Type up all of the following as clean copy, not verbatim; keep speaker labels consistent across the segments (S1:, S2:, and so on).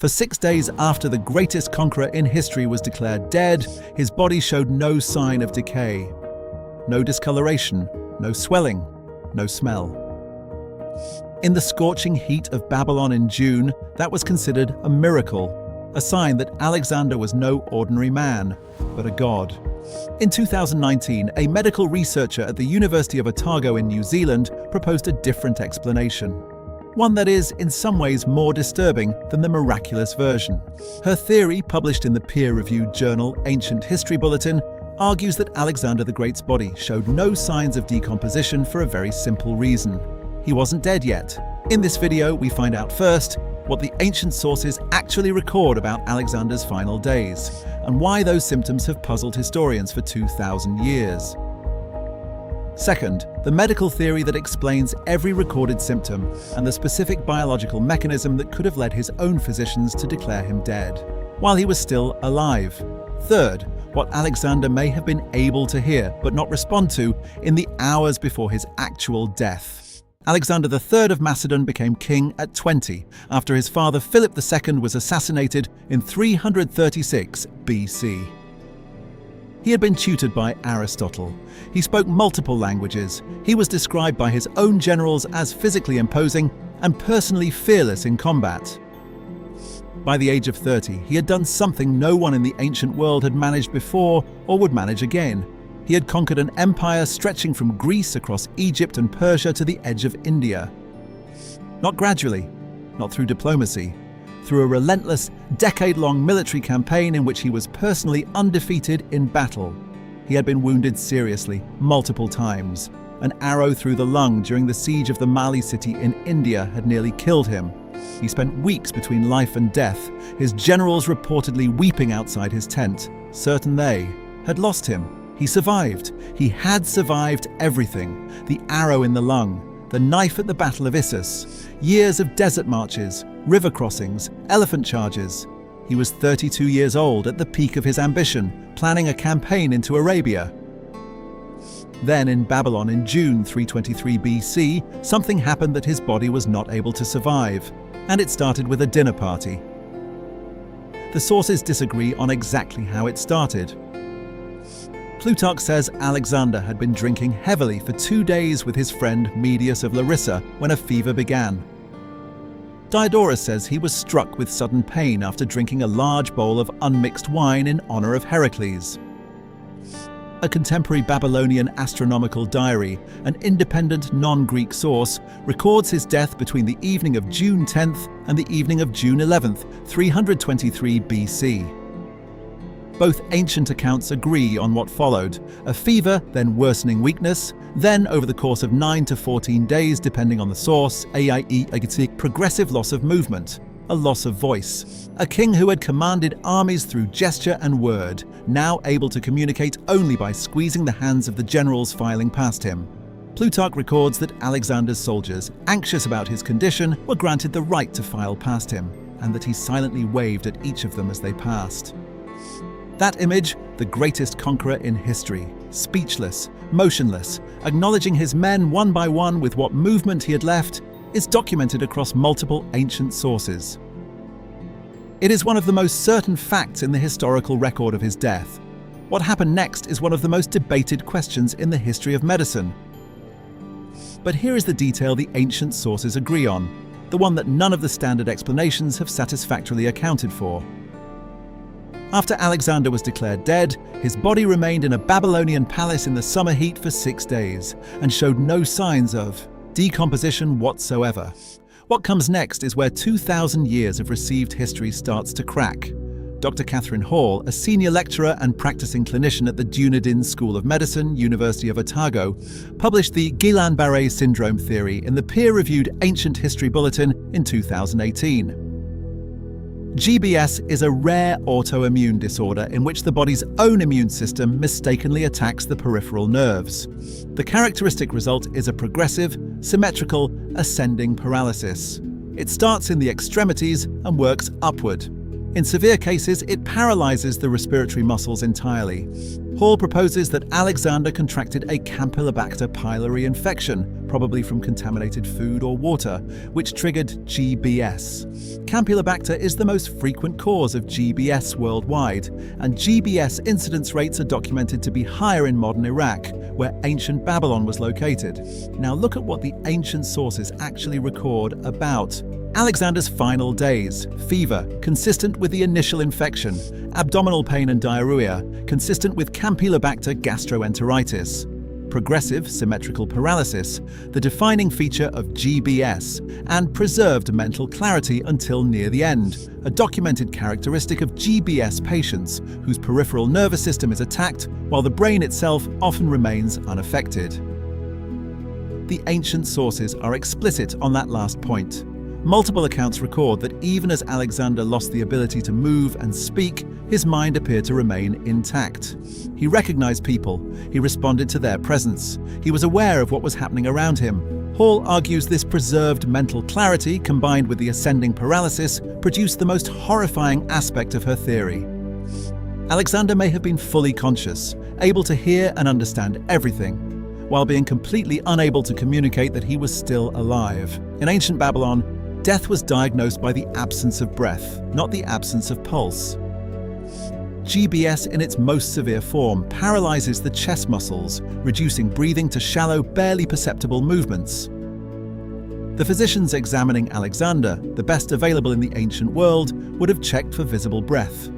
S1: For 6 days after the greatest conqueror in history was declared dead, his body showed no sign of decay. No discoloration, no swelling, no smell. In the scorching heat of Babylon in June, that was considered a miracle, a sign that Alexander was no ordinary man, but a god. In 2019, a medical researcher at the University of Otago in New Zealand proposed a different explanation. One that is, in some ways, more disturbing than the miraculous version. Her theory, published in the peer-reviewed journal Ancient History Bulletin, argues that Alexander the Great's body showed no signs of decomposition for a very simple reason. He wasn't dead yet. In this video, we find out first what the ancient sources actually record about Alexander's final days, and why those symptoms have puzzled historians for 2,000 years. Second, the medical theory that explains every recorded symptom and the specific biological mechanism that could have led his own physicians to declare him dead, while he was still alive. Third, what Alexander may have been able to hear but not respond to in the hours before his actual death. Alexander III of Macedon became king at 20 after his father Philip II was assassinated in 336 BC. He had been tutored by Aristotle. He spoke multiple languages. He was described by his own generals as physically imposing and personally fearless in combat. By the age of 30, he had done something no one in the ancient world had managed before or would manage again. He had conquered an empire stretching from Greece across Egypt and Persia to the edge of India. Not gradually, not through diplomacy, through a relentless, decade-long military campaign in which he was personally undefeated in battle. He had been wounded seriously, multiple times. An arrow through the lung during the siege of the Mali city in India had nearly killed him. He spent weeks between life and death, his generals reportedly weeping outside his tent, certain they had lost him. He survived. He had survived everything. The arrow in the lung, the knife at the Battle of Issus, years of desert marches, river crossings, elephant charges. He was 32 years old at the peak of his ambition, planning a campaign into Arabia. Then in Babylon in June 323 BC, something happened that his body was not able to survive, and it started with a dinner party. The sources disagree on exactly how it started. Plutarch says Alexander had been drinking heavily for 2 days with his friend Medius of Larissa when a fever began. Diodorus says he was struck with sudden pain after drinking a large bowl of unmixed wine in honor of Heracles. A contemporary Babylonian astronomical diary, an independent non-Greek source, records his death between the evening of June 10th and the evening of June 11th, 323 BC. Both ancient accounts agree on what followed: a fever, then worsening weakness, then over the course of 9 to 14 days, depending on the source, progressive loss of movement, a loss of voice. A king who had commanded armies through gesture and word, now able to communicate only by squeezing the hands of the generals filing past him. Plutarch records that Alexander's soldiers, anxious about his condition, were granted the right to file past him, and that he silently waved at each of them as they passed. That image, the greatest conqueror in history, speechless, motionless, acknowledging his men one by one with what movement he had left, is documented across multiple ancient sources. It is one of the most certain facts in the historical record of his death. What happened next is one of the most debated questions in the history of medicine. But here is the detail the ancient sources agree on, the one that none of the standard explanations have satisfactorily accounted for. After Alexander was declared dead, his body remained in a Babylonian palace in the summer heat for 6 days and showed no signs of decomposition whatsoever. What comes next is where 2,000 years of received history starts to crack. Dr. Catherine Hall, a senior lecturer and practicing clinician at the Dunedin School of Medicine, University of Otago, published the Guillain-Barré syndrome theory in the peer-reviewed Ancient History Bulletin in 2018. GBS is a rare autoimmune disorder in which the body's own immune system mistakenly attacks the peripheral nerves. The characteristic result is a progressive, symmetrical, ascending paralysis. It starts in the extremities and works upward. In severe cases, it paralyzes the respiratory muscles entirely. Hall proposes that Alexander contracted a Campylobacter pylori infection, probably from contaminated food or water, which triggered GBS. Campylobacter is the most frequent cause of GBS worldwide, and GBS incidence rates are documented to be higher in modern Iraq, where ancient Babylon was located. Now look at what the ancient sources actually record about Alexander's final days: fever, consistent with the initial infection; abdominal pain and diarrhea, consistent with Campylobacter gastroenteritis; progressive symmetrical paralysis, the defining feature of GBS; and preserved mental clarity until near the end, a documented characteristic of GBS patients whose peripheral nervous system is attacked while the brain itself often remains unaffected. The ancient sources are explicit on that last point. Multiple accounts record that even as Alexander lost the ability to move and speak, his mind appeared to remain intact. He recognized people, he responded to their presence, he was aware of what was happening around him. Hall argues this preserved mental clarity, combined with the ascending paralysis, produced the most horrifying aspect of her theory. Alexander may have been fully conscious, able to hear and understand everything, while being completely unable to communicate that he was still alive. In ancient Babylon, death was diagnosed by the absence of breath, not the absence of pulse. GBS in its most severe form paralyzes the chest muscles, reducing breathing to shallow, barely perceptible movements. The physicians examining Alexander, the best available in the ancient world, would have checked for visible breath.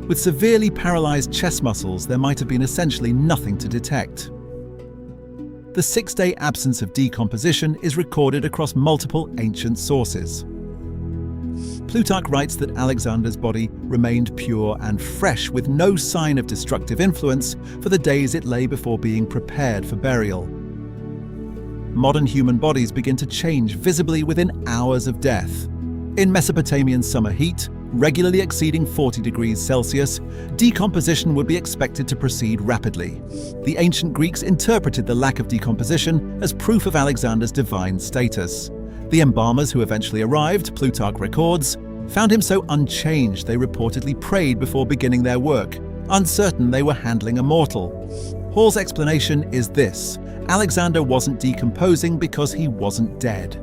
S1: With severely paralyzed chest muscles, there might have been essentially nothing to detect. The 6-day absence of decomposition is recorded across multiple ancient sources. Plutarch writes that Alexander's body remained pure and fresh, with no sign of destructive influence for the days it lay before being prepared for burial. Modern human bodies begin to change visibly within hours of death. In Mesopotamian summer heat, regularly exceeding 40 degrees Celsius, decomposition would be expected to proceed rapidly. The ancient Greeks interpreted the lack of decomposition as proof of Alexander's divine status. The embalmers who eventually arrived, Plutarch records, found him so unchanged they reportedly prayed before beginning their work, uncertain they were handling a mortal. Hall's explanation is this: Alexander wasn't decomposing because he wasn't dead.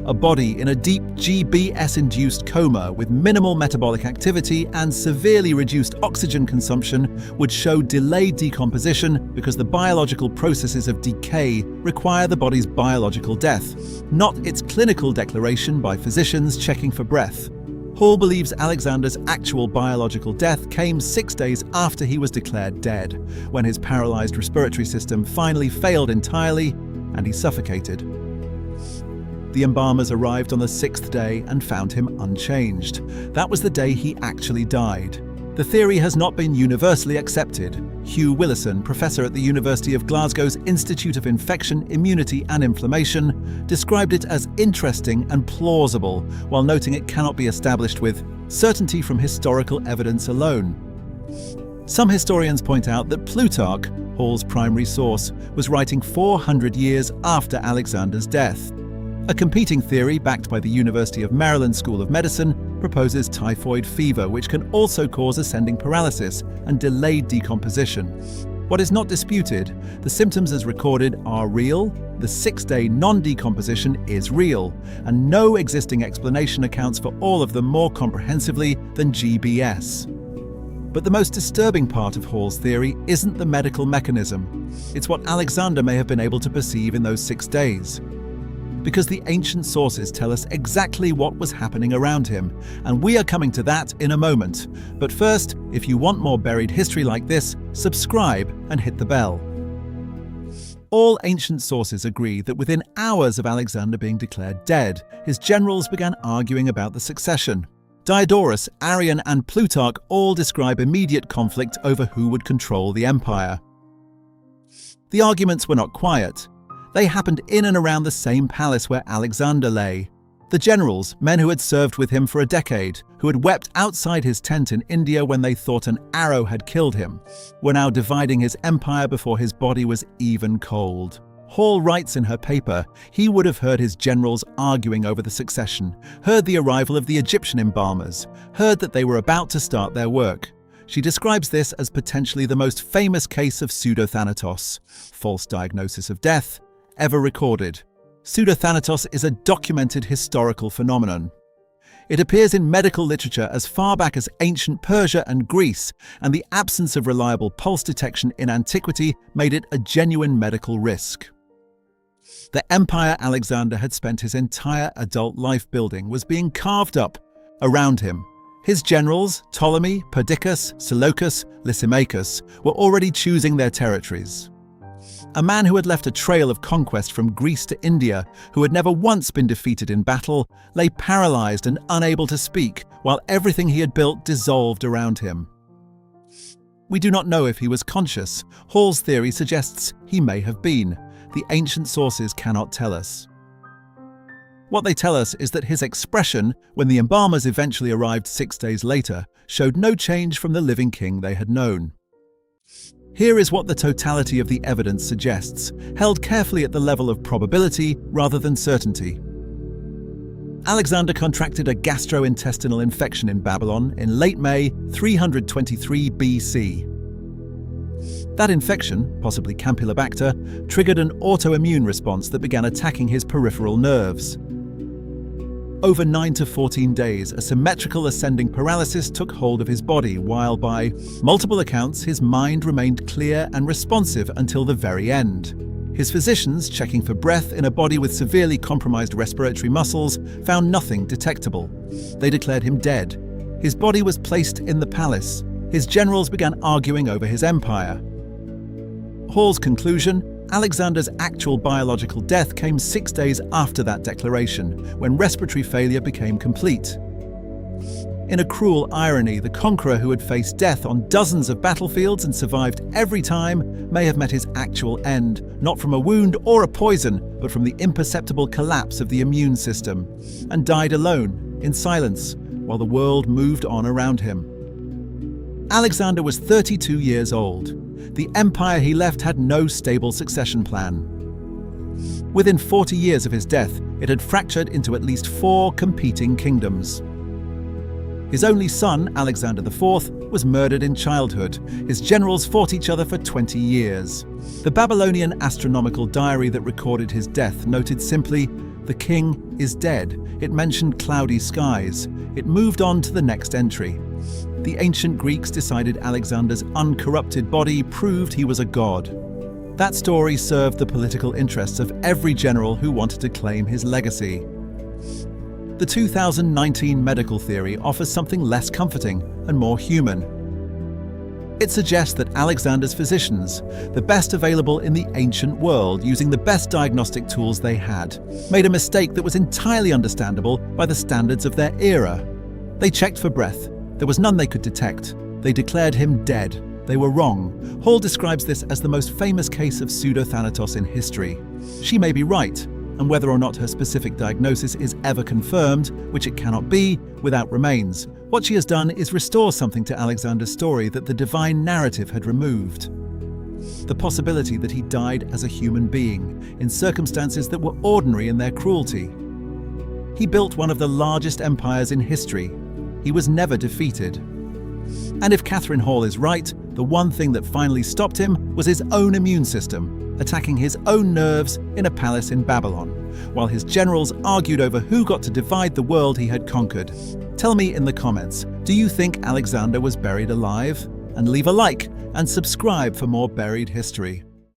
S1: A body in a deep GBS-induced coma with minimal metabolic activity and severely reduced oxygen consumption would show delayed decomposition because the biological processes of decay require the body's biological death, not its clinical declaration by physicians checking for breath. Hall believes Alexander's actual biological death came 6 days after he was declared dead, when his paralyzed respiratory system finally failed entirely and he suffocated. The embalmers arrived on the 6th day and found him unchanged. That was the day he actually died. The theory has not been universally accepted. Hugh Willison, professor at the University of Glasgow's Institute of Infection, Immunity and Inflammation, described it as interesting and plausible, while noting it cannot be established with certainty from historical evidence alone. Some historians point out that Plutarch, Hall's primary source, was writing 400 years after Alexander's death. A competing theory, backed by the University of Maryland School of Medicine, proposes typhoid fever, which can also cause ascending paralysis and delayed decomposition. What is not disputed, the symptoms as recorded are real, the 6-day non-decomposition is real, and no existing explanation accounts for all of them more comprehensively than GBS. But the most disturbing part of Hall's theory isn't the medical mechanism. It's what Alexander may have been able to perceive in those 6 days. Because the ancient sources tell us exactly what was happening around him, and we are coming to that in a moment. But first, if you want more buried history like this, subscribe and hit the bell. All ancient sources agree that within hours of Alexander being declared dead, his generals began arguing about the succession. Diodorus, Arrian, and Plutarch all describe immediate conflict over who would control the empire. The arguments were not quiet. They happened in and around the same palace where Alexander lay. The generals, men who had served with him for a decade, who had wept outside his tent in India when they thought an arrow had killed him, were now dividing his empire before his body was even cold. Hall writes in her paper he would have heard his generals arguing over the succession, heard the arrival of the Egyptian embalmers, heard that they were about to start their work. She describes this as potentially the most famous case of pseudothanatos, false diagnosis of death, ever recorded. Pseudothanatos is a documented historical phenomenon. It appears in medical literature as far back as ancient Persia and Greece, and the absence of reliable pulse detection in antiquity made it a genuine medical risk. The empire Alexander had spent his entire adult life building was being carved up around him. His generals, Ptolemy, Perdiccas, Seleucus, Lysimachus, were already choosing their territories. A man who had left a trail of conquest from Greece to India, who had never once been defeated in battle, lay paralyzed and unable to speak, while everything he had built dissolved around him. We do not know if he was conscious. Hall's theory suggests he may have been. The ancient sources cannot tell us. What they tell us is that his expression, when the embalmers eventually arrived 6 days later, showed no change from the living king they had known. Here is what the totality of the evidence suggests, held carefully at the level of probability rather than certainty. Alexander contracted a gastrointestinal infection in Babylon in late May 323 BC. That infection, possibly Campylobacter, triggered an autoimmune response that began attacking his peripheral nerves. Over 9 to 14 days, a symmetrical ascending paralysis took hold of his body, while by multiple accounts his mind remained clear and responsive until the very end. His physicians, checking for breath in a body with severely compromised respiratory muscles, found nothing detectable. They declared him dead. His body was placed in the palace. His generals began arguing over his empire. Hall's conclusion: Alexander's actual biological death came 6 days after that declaration, when respiratory failure became complete. In a cruel irony, the conqueror who had faced death on dozens of battlefields and survived every time may have met his actual end, not from a wound or a poison, but from the imperceptible collapse of the immune system, and died alone, in silence, while the world moved on around him. Alexander was 32 years old. The empire he left had no stable succession plan. Within 40 years of his death, it had fractured into at least 4 competing kingdoms. His only son, Alexander IV, was murdered in childhood. His generals fought each other for 20 years. The Babylonian astronomical diary that recorded his death noted simply, "The king is dead." It mentioned cloudy skies. It moved on to the next entry. The ancient Greeks decided Alexander's uncorrupted body proved he was a god. That story served the political interests of every general who wanted to claim his legacy. The 2019 medical theory offers something less comforting and more human. It suggests that Alexander's physicians, the best available in the ancient world using the best diagnostic tools they had, made a mistake that was entirely understandable by the standards of their era. They checked for breath. There was none they could detect. They declared him dead. They were wrong. Hall describes this as the most famous case of pseudothanatos in history. She may be right, and whether or not her specific diagnosis is ever confirmed, which it cannot be, without remains. What she has done is restore something to Alexander's story that the divine narrative had removed. The possibility that he died as a human being, in circumstances that were ordinary in their cruelty. He built one of the largest empires in history. He was never defeated. And if Catherine Hall is right, the one thing that finally stopped him was his own immune system, attacking his own nerves in a palace in Babylon, while his generals argued over who got to divide the world he had conquered. Tell me in the comments, do you think Alexander was buried alive? And leave a like and subscribe for more buried history.